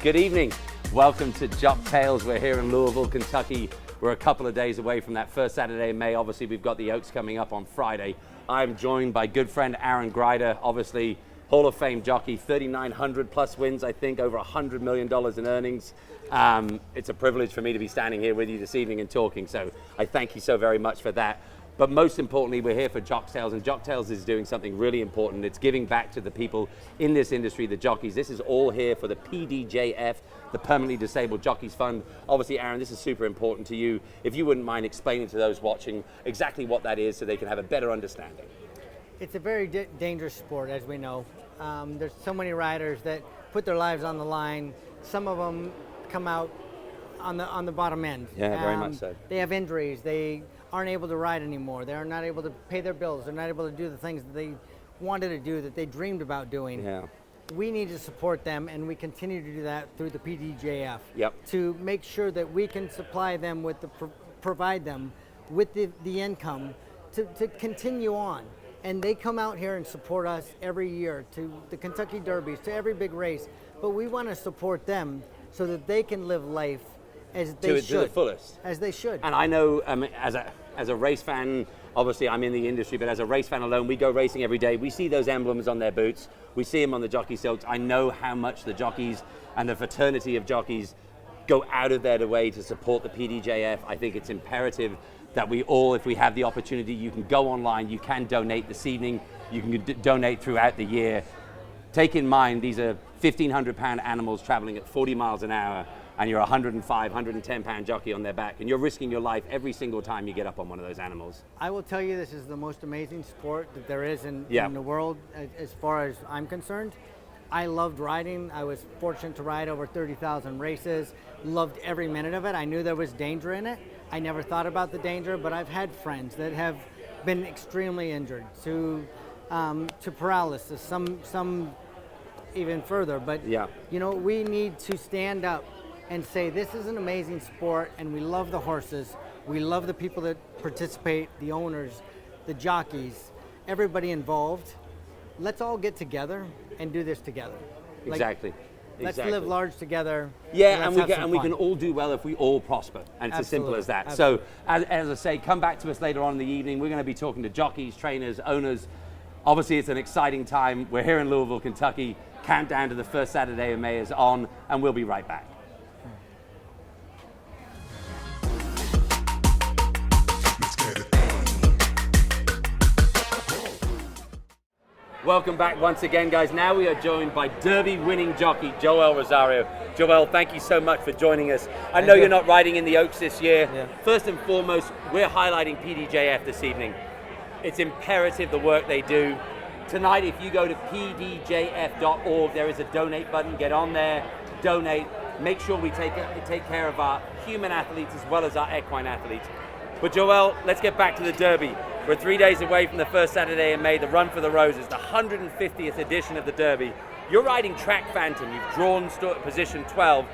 Good evening. Welcome to Jock Tales. We're here in Louisville, Kentucky. We're a couple of days away from that first Saturday in May. Obviously, we've got the Oaks coming up on Friday. I'm joined by good friend Aaron Gyder, obviously Hall of Fame jockey, 3,900 plus wins, I think, over $100 million in earnings. It's a privilege for me to be standing here with you this evening and talking, so I thank you so very much for that. But most importantly, we're here for Jock Tales, and Jock Tales is doing something really important. It's giving back to the people in this industry, the jockeys. This is all here for the PDJF, the Permanently Disabled Jockeys Fund. Obviously, Aaron, this is super important to you. If you wouldn't mind explaining to those watching exactly what that is so they can have a better understanding. It's a very dangerous sport, as we know. There's so many riders that put their lives on the line. Some of them come out on the bottom end. Yeah, very much so. They have injuries. They aren't able to ride anymore. They are not able to pay their bills. They're not able to do the things that they wanted to do, that they dreamed about doing. Yeah. We need to support them, and we continue to do that through the PDJF. Yep. To make sure that we can supply them with provide them with the income to continue on. And they come out here and support us every year to the Kentucky Derbies, to every big race. But we want to support them so that they can live life as they should. To the fullest. As they should. And I know, as a race fan, obviously I'm in the industry, but as a race fan alone, we go racing every day. We see those emblems on their boots. We see them on the jockey silks. I know how much the jockeys and the fraternity of jockeys go out of their way to support the PDJF. I think it's imperative that we all, if we have the opportunity, you can go online, you can donate this evening, you can donate throughout the year. Take in mind, these are 1,500-pound animals traveling at 40 miles an hour, and you're a 105, 110-pound jockey on their back, and you're risking your life every single time you get up on one of those animals. I will tell you, this is the most amazing sport that there is in the world, as far as I'm concerned. I loved riding. I was fortunate to ride over 30,000 races, loved every minute of it. I knew there was danger in it. I never thought about the danger, but I've had friends that have been extremely injured to paralysis, some even further. But you know, we need to stand up and say this is an amazing sport, and we love the horses. We love the people that participate, the owners, the jockeys, everybody involved. Let's all get together and do this together. Exactly. Let's live large together. Yeah, and we can all do well if we all prosper, and it's as simple as that. Absolutely. So, as I say, come back to us later on in the evening. We're going to be talking to jockeys, trainers, owners. Obviously, it's an exciting time. We're here in Louisville, Kentucky. Countdown to the first Saturday of May is on, and we'll be right back. Welcome back once again, guys. Now we are joined by Derby-winning jockey Joel Rosario. Joel, thank you so much for joining us. I know you're not riding in the Oaks this year. Yeah. First and foremost, we're highlighting PDJF this evening. It's imperative the work they do. Tonight, if you go to pdjf.org, there is a donate button. Get on there, donate. Make sure we take care of our human athletes as well as our equine athletes. But Joel, let's get back to the Derby. We're 3 days away from the first Saturday in May, the Run for the Roses, the 150th edition of the Derby. You're riding Track Phantom. You've drawn position 12.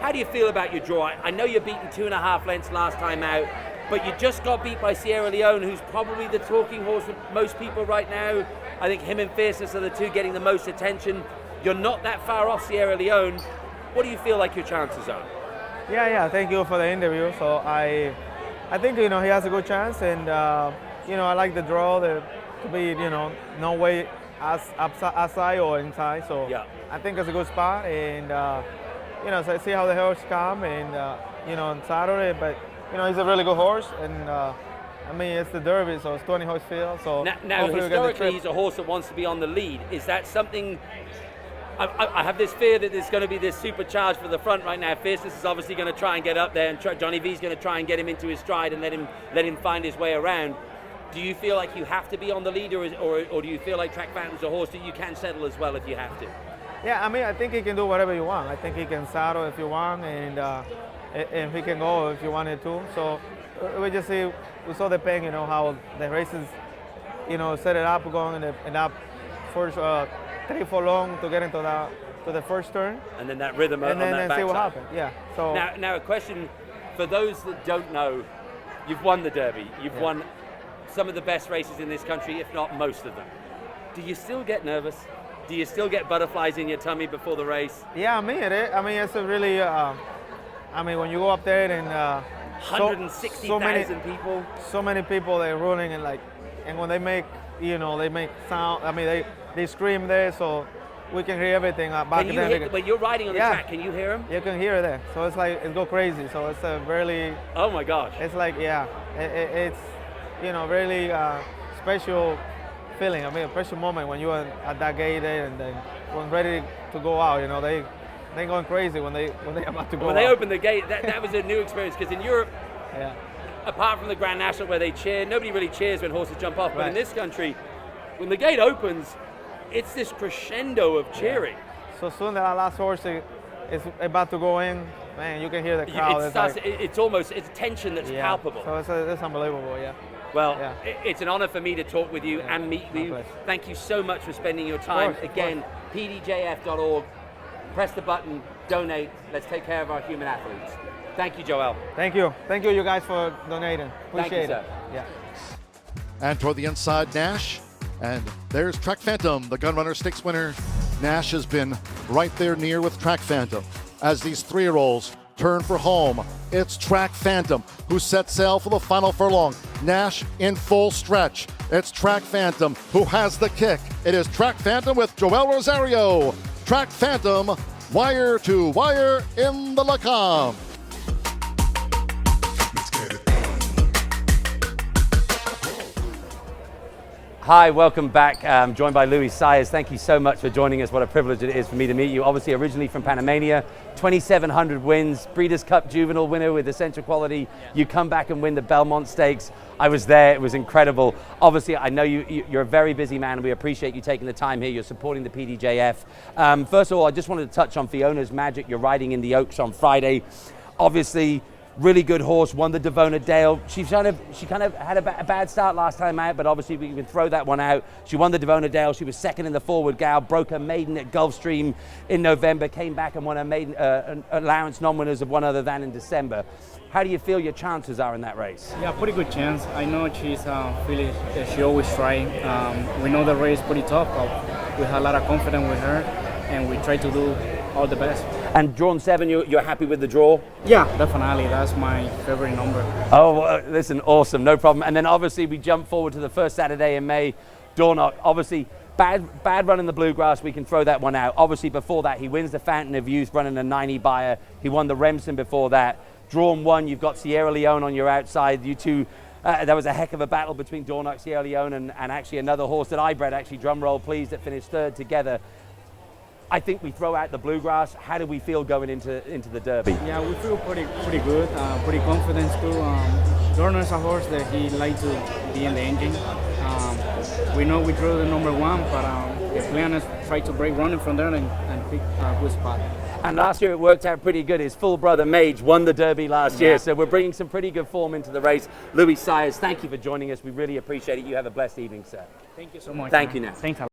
How do you feel about your draw? I know you're beaten 2.5 lengths last time out, but you just got beat by Sierra Leone, who's probably the talking horse with most people right now. I think him and Fierceness are the two getting the most attention. You're not that far off Sierra Leone. What do you feel like your chances are? Yeah. Thank you for the interview. So I think, you know, he has a good chance, and you know, I like the draw. There could be, you know, no way outside or inside. So I think it's a good spot, and you know, so see how the horse come, and you know, on Saturday. But you know, he's a really good horse, and I mean, it's the Derby, so it's 20 horse field. So now historically, he's a horse that wants to be on the lead. Is that something? I have this fear that there's going to be this supercharge for the front right now. Fierceness is obviously going to try and get up there, and Johnny V's going to try and get him into his stride and let him find his way around. Do you feel like you have to be on the lead, or do you feel like Track Phantom's a horse that you can settle as well if you have to? Yeah, I mean, I think he can do whatever you want. I think he can saddle if you want, and he can go if you wanted to. So we just see, we saw the pain, you know, how the races, you know, set it up going in that first 3 long to get into the first turn, and then that rhythm, and then see what backside. happens. Yeah. So now a question for those that don't know: you've won the Derby, you've won some of the best races in this country, if not most of them. Do you still get nervous? Do you still get butterflies in your tummy before the race? Yeah, it's a really, when you go up there and 160,000 people. So many people, they're running and when they make sound, they scream there, so we can hear everything back there. When you're riding on the track, can you hear them? You can hear it there. So it's it go crazy. So it's a really... Oh my gosh. It's it's, really special feeling. A special moment when you're at that gate there and then when ready to go out, they're going crazy when they're about to go out. When they open the gate, that was a new experience, because in Europe, yeah, apart from the Grand National where they cheer, nobody really cheers when horses jump off. Right. But in this country, when the gate opens, it's this crescendo of cheering. Yeah. So soon that last horse is about to go in, man, you can hear the crowd. It's tension that's palpable. So it's unbelievable, yeah. Well, it's an honor for me to talk with you and meet you. Pleasure. Thank you so much for spending your time. Again, pdjf.org. Press the button, donate. Let's take care of our human athletes. Thank you, Joel. Thank you. Thank you guys for donating. Appreciate it. Yeah. And toward the inside, Nash. And there's Track Phantom, the Gunrunner Stakes winner. Nash has been right there near with Track Phantom. As these 3-year-olds turn for home, it's Track Phantom who sets sail for the final furlong. Nash in full stretch. It's Track Phantom who has the kick. It is Track Phantom with Joel Rosario. Track Phantom, wire to wire in the Lacombe. Hi, welcome back. I'm joined by Luis Saez. Thank you so much for joining us. What a privilege it is for me to meet you. Obviously, originally from Panamania, 2,700 wins, Breeders' Cup Juvenile winner with Essential Quality. Yeah. You come back and win the Belmont Stakes. I was there. It was incredible. Obviously, I know you're a very busy man, and we appreciate you taking the time here. You're supporting the PDJF. First of all, I just wanted to touch on Fiona's Magic. You're riding in the Oaks on Friday. Obviously, really good horse, won the Devona Dale. She kind of had a bad start last time out, but obviously we can throw that one out. She won the Devona Dale. She was second in the Forward Gal, broke her maiden at Gulfstream in November, came back and won her maiden allowance non-winners of one other than in December. How do you feel your chances are in that race? Yeah, pretty good chance. I know she's she always try. We know the race pretty tough, but we have a lot of confidence with her, and we try to do all the best. And drawn 7, you're happy with the draw? Yeah, definitely. That's my favorite number. Oh, listen, awesome, no problem. And then obviously we jump forward to the first Saturday in May. Dornoch, obviously bad run in the Bluegrass. We can throw that one out. Obviously before that, he wins the Fountain of Youth running a 90 buyer. He won the Remsen before that. Drawn 1, you've got Sierra Leone on your outside. You two, there was a heck of a battle between Dornoch, Sierra Leone, and actually another horse that I bred, actually, drum roll please, that finished third together. I think we throw out the Bluegrass. How do we feel going into the Derby? Yeah, we feel pretty good, pretty confident too. Dornoch is a horse that he likes to be in the engine. We know we drew the number 1, but the plan is try to break running from there and pick a good spot. And last year it worked out pretty good. His full brother Mage won the Derby last year, so we're bringing some pretty good form into the race. Luis Saez, thank you for joining us. We really appreciate it. You have a blessed evening, sir. Thank you so much. Thank you now. Thanks a lot.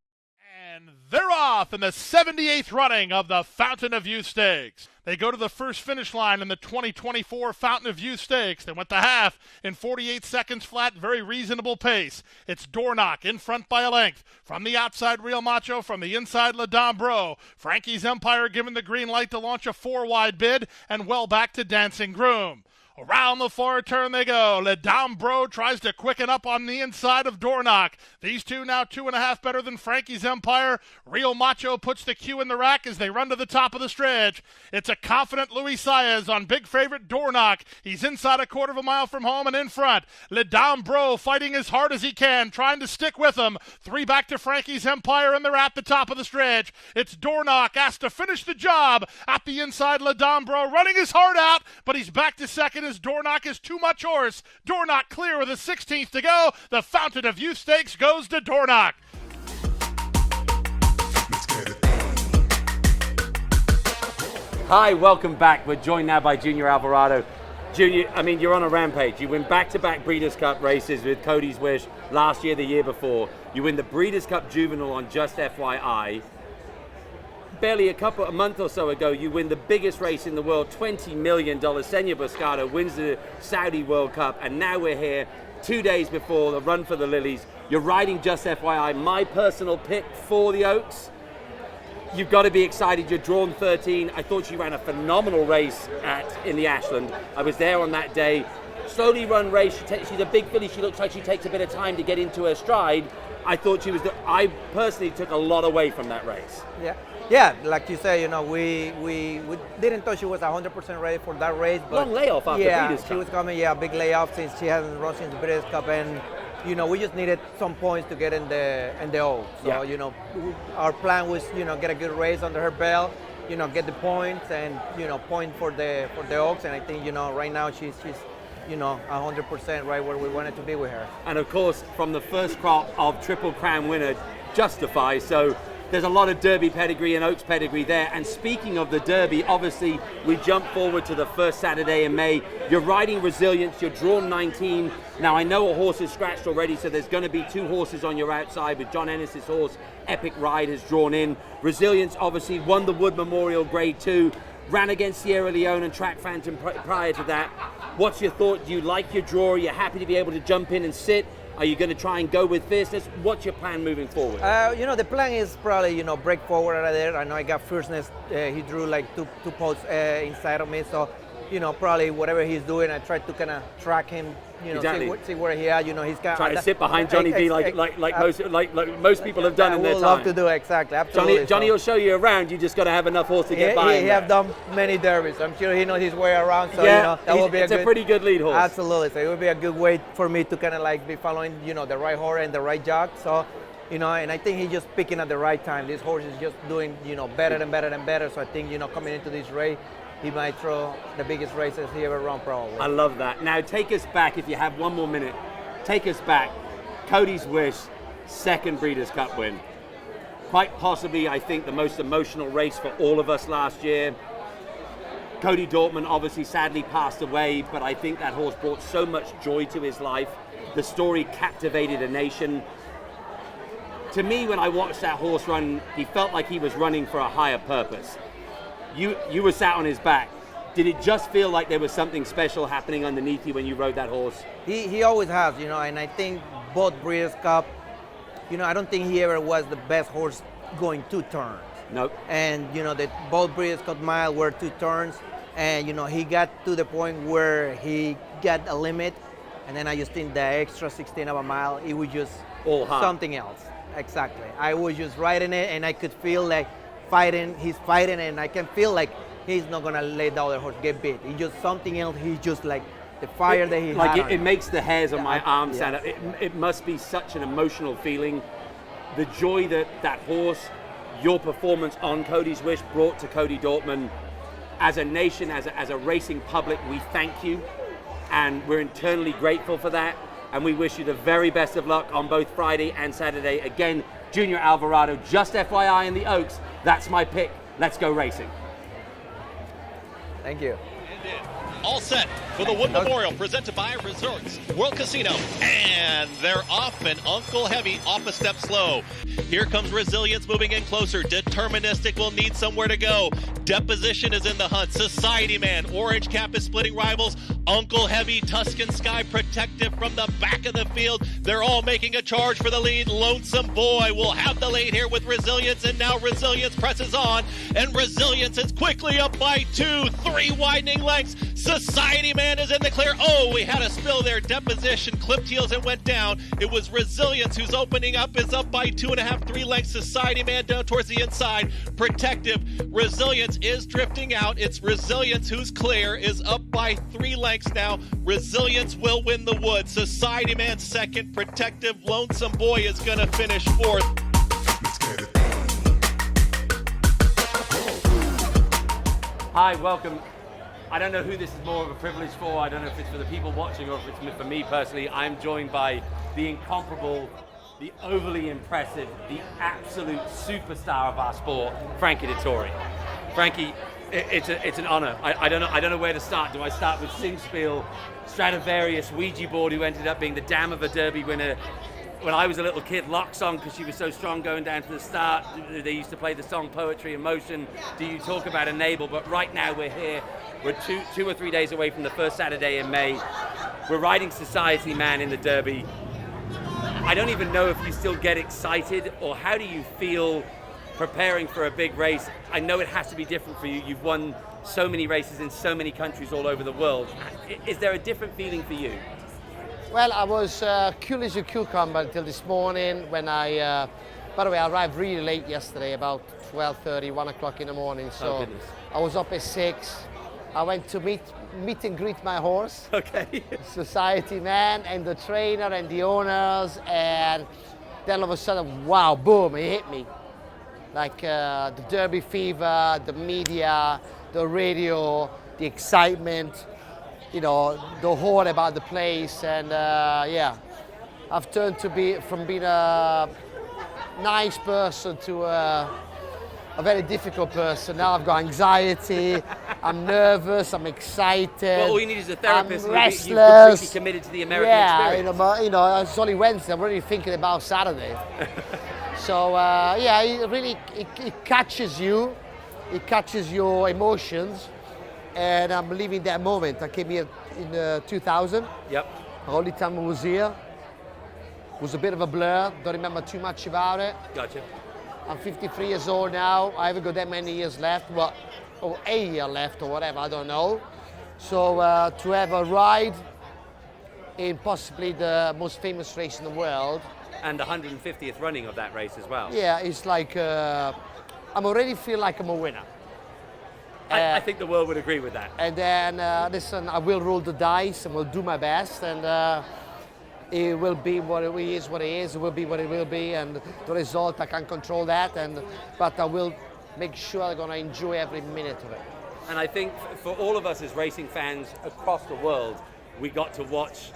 They're off in the 78th running of the Fountain of Youth Stakes. They go to the first finish line in the 2024 Fountain of Youth Stakes. They went the half in 48 seconds flat, very reasonable pace. It's Dornoch in front by a length. From the outside, Real Macho. From the inside, Le Dombro. Frankie's Empire given the green light to launch a 4-wide bid, and well back to Dancing Groom. Around the far turn they go. Le Dombro tries to quicken up on the inside of Dornoch. These two now 2.5 better than Frankie's Empire. Real Macho puts the cue in the rack as they run to the top of the stretch. It's a confident Luis Saez on big favorite Dornoch. He's inside a 1/4 mile from home and in front. Le Dombro fighting as hard as he can, trying to stick with him. 3 back to Frankie's Empire, and they're at the top of the stretch. It's Dornoch asked to finish the job. At the inside, Le Dombro running his heart out, but he's back to second as Dornoch is too much horse. Dornoch clear with a 16th to go. The Fountain of Youth Stakes goes to Dornoch. Hi, welcome back. We're joined now by Junior Alvarado. Junior, I mean, you're on a rampage. You win back-to-back Breeders' Cup races with Cody's Wish last year, the year before. You win the Breeders' Cup Juvenile on Just FYI. Barely a month or so ago, you win the biggest race in the world, $20 million. Senor Boscado wins the Saudi World Cup, and now we're here 2 days before the Run for the Lilies. You're riding Just FYI, my personal pick for the Oaks. You've got to be excited. You're drawn 13. I thought she ran a phenomenal race in the Ashland. I was there on that day. Slowly run race. She's a big filly. She looks like she takes a bit of time to get into her stride. I thought I personally took a lot away from that race. Yeah, like you say, we didn't thought she was 100% ready for that race. But long layoff after Breeders' Cup. She was coming, big layoff since she hasn't run since the Breeders' Cup, and we just needed some points to get in the Oaks. So our plan was get a good race under her belt, get the points and point for the Oaks, and I think right now she's 100% right where we wanted to be with her. And of course, from the first crop of Triple Crown winner, Justify. So there's a lot of Derby pedigree and Oaks pedigree there. And speaking of the Derby, obviously we jump forward to the first Saturday in May. You're riding Resilience, you're drawn 19. Now I know a horse is scratched already, so there's going to be 2 horses on your outside with John Ennis's horse, Epic Ride, has drawn in. Resilience obviously won the Wood Memorial Grade 2, ran against Sierra Leone and Track Phantom prior to that. What's your thought? Do you like your draw? Are you happy to be able to jump in and sit? Are you going to try and go with Fierceness? What's your plan moving forward? The plan is probably, break forward out of there. I know I got Fierceness. He drew like two posts inside of me. So, probably whatever he's doing, I try to kind of track him, exactly. see where he is. He's got trying to sit behind Johnny V like most people have done in their time. I would love to do exactly. Absolutely. Johnny will show you around. You just got to have enough horse to get by him. He have done many derbies. I'm sure he knows his way around. So that will be a pretty good lead horse. Absolutely. So it would be a good way for me to kind of be following the right horse and the right jock. So and I think he's just picking at the right time. This horse is just doing better and better and better. So I think coming into this race, he might throw the biggest races he ever run, probably. I love that. Now take us back, if you have one more minute. Take us back. Cody's Wish, second Breeders' Cup win. Quite possibly, I think, the most emotional race for all of us last year. Cody Dortmund obviously sadly passed away, but I think that horse brought so much joy to his life. The story captivated a nation. To me, when I watched that horse run, he felt like he was running for a higher purpose. You were sat on his back. Did it just feel like there was something special happening underneath you when you rode that horse? He always has, and I think both Breeders' Cup, I don't think he ever was the best horse going 2 turns. Nope. And, both Breeders' Cup mile were 2 turns, and, he got to the point where he got a limit, and then I just think the extra 16 of a mile, it was just all hot. Something else. Exactly. I was just riding it, and I could feel like he's fighting, and I can feel like he's not gonna let the other horse get beat. It's just something else. He's just like the fire that he had. It makes the hairs on my arms stand up. It must be such an emotional feeling. The joy that horse, your performance on Cody's Wish brought to Cody Dortmund. As a nation, as a racing public, we thank you, and we're eternally grateful for that. And we wish you the very best of luck on both Friday and Saturday. Again, Junior Alvarado, just FYI in the Oaks. That's my pick. Let's go racing. Thank you. All set for the Wood Memorial, presented by Resorts World Casino. And they're off, and Uncle Heavy off a step slow. Here comes Resilience moving in closer. Deterministic will need somewhere to go. Deposition is in the hunt. Society Man, Orange Cap is splitting rivals. Uncle Heavy, Tuscan Sky, Protective from the back of the field. They're all making a charge for the lead. Lonesome Boy will have the lead here with Resilience, and now Resilience presses on, and Resilience is quickly up by 2, 3 widening lengths. Society Man is in the clear. Oh, we had a spill there. Deposition clipped heels and went down. It was Resilience who's opening up, is up by 2.5, 3 lengths. Society Man down towards the inside. Protective. Resilience is drifting out. It's Resilience who's clear, is up by 3 lengths now. Resilience will win the Wood. Society Man second. Protective. Lonesome Boy is going to finish 4th. Hi, welcome. I don't know who this is more of a privilege for. I don't know if it's for the people watching or if it's for me personally. I'm joined by the incomparable, the overly impressive, the absolute superstar of our sport, Frankie Dettori. Frankie, it's an honor. I don't know where to start. Do I start with Singspiel, Stradivarius, Ouija board, who ended up being the Dam of a Derby winner? When I was a little kid, Lock Song, because she was so strong going down to the start. They used to play the song Poetry in Motion. Do you talk about Enable? But right now we're here. We're two or 3 days away from the first Saturday in May. We're riding Society Man in the Derby. I don't even know if you still get excited, or how do you feel preparing for a big race. I know it has to be different for you. You've won so many races in so many countries all over the world. Is there a different feeling for you? Well, I was cool as a cucumber until this morning when I, by the way, I arrived really late yesterday, about 12:30, 1 o'clock in the morning. So I was up at 6. I went to meet and greet my horse. Okay. Society man and the trainer and the owners, and then all of a sudden, wow, boom, it hit me. Like the Derby fever, the media, the radio, the excitement, you know, the whole about the place, and yeah, I've turned to from being a nice person to a very difficult person. Now I've got anxiety, I'm nervous, I'm excited. Well, all you need is a therapist. I'm restless. You're completely committed to the American experience. Yeah, you know, it's only Wednesday. I'm already thinking about Saturday. So yeah, it catches you. It catches your emotions, and I'm living that moment. I came here in 2000. Yep. The only time I was here was a bit of a blur. Don't remember too much about it. Gotcha. I'm 53 years old now. I haven't got that many years left, or a year left or whatever, I don't know. So to have a ride in possibly the most famous race in the world. And the 150th running of that race as well. Yeah, it's like, I'm already feel like I'm a winner. I think the world would agree with that. And then, listen, I will roll the dice and will do my best, and it will be what it is, it will be what it will be, and the result, I can't control that, but I will make sure I'm going to enjoy every minute of it. And I think for all of us as racing fans across the world, we got to watch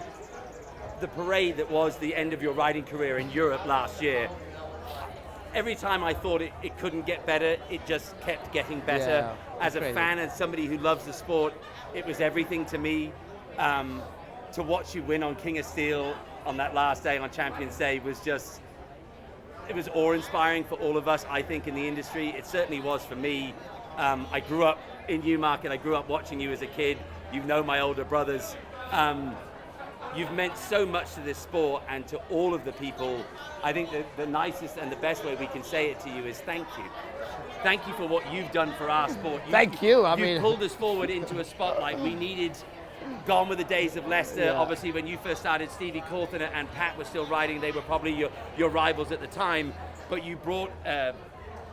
the parade that was the end of your riding career in Europe last year. Every time I thought it couldn't get better, it just kept getting better. Yeah, as a crazy. fan and somebody who loves the sport, it was everything to me. To watch you win on King of Steel on that last day, on Champions Day, was just, it was awe-inspiring for all of us, I think, in the industry. It certainly was for me. I grew up in Newmarket. I grew up watching you as a kid. You know my older brothers. You've meant so much to this sport and to all of the people. I think the nicest and the best way we can say it to you is thank you. Thank you for what you've done for our sport. Thank you. You pulled us forward into a spotlight. We needed. Gone were the days of Leicester. Yeah. Obviously, when you first started, Stevie Coulthard and Pat were still riding. They were probably your rivals at the time. But you brought an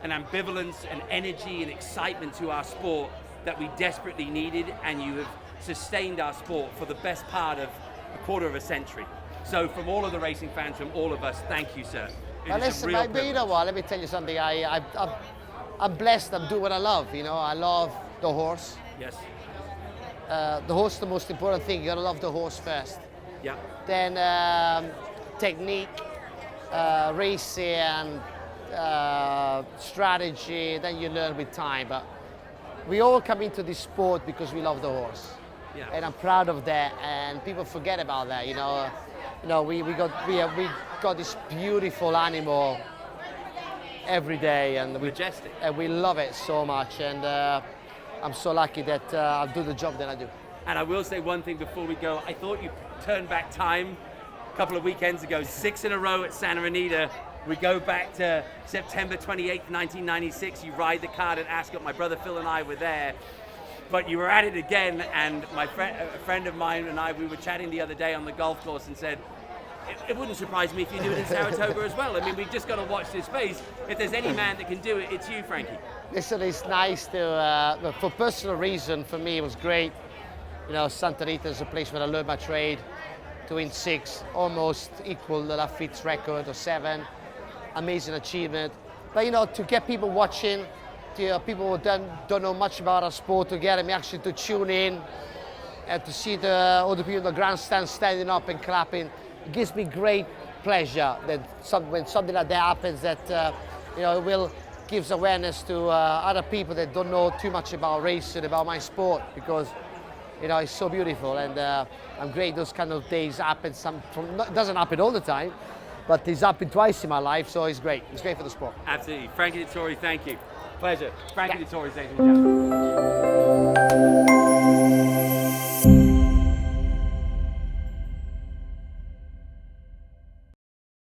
ambivalence, an energy, and excitement to our sport that we desperately needed, and you have sustained our sport for the best part of a quarter of a century. So from all of the racing fans, from all of us, thank you, sir. Well, listen, but you know what, let me tell you something. I'm blessed. I'm doing what I love. You know, I love the horse. Yes. The horse is the most important thing. You gotta love the horse first. Yeah. Then technique, racing, strategy. Then you learn with time. But we all come into this sport because we love the horse. Yeah. And I'm proud of that. And people forget about that. You know, we got this beautiful animal every day, and majestic. And we love it so much. And I'm so lucky that I'll do the job that I do. And I will say one thing before we go. I thought you turned back time a couple of weekends ago, 6 in a row at Santa Anita. We go back to September 28th, 1996. You ride the card at Ascot. My brother Phil and I were there. But you were at it again, and a friend of mine and I, we were chatting the other day on the golf course and said, it wouldn't surprise me if you do it in Saratoga as well. I mean, we've just got to watch this space. If there's any man that can do it, it's you, Frankie. Listen, it's nice to, for personal reason, for me, it was great. You know, Santa Rita is a place where I learned my trade. To win 6, almost equal the Lafitte's record of 7. Amazing achievement. But, you know, to get people watching, people who don't know much about our sport, to get them actually to tune in and to see all the people in the grandstand standing up and clapping. It gives me great pleasure that when something like that happens, that you know, it will gives awareness to other people that don't know too much about racing, about my sport, because you know, it's so beautiful, and I'm great those kind of days happen. It doesn't happen all the time, but it's happened twice in my life, so it's great. It's great for the sport. Absolutely. Frankie Dettori, thank you. Pleasure. Frankie Dettori, ladies and gentlemen.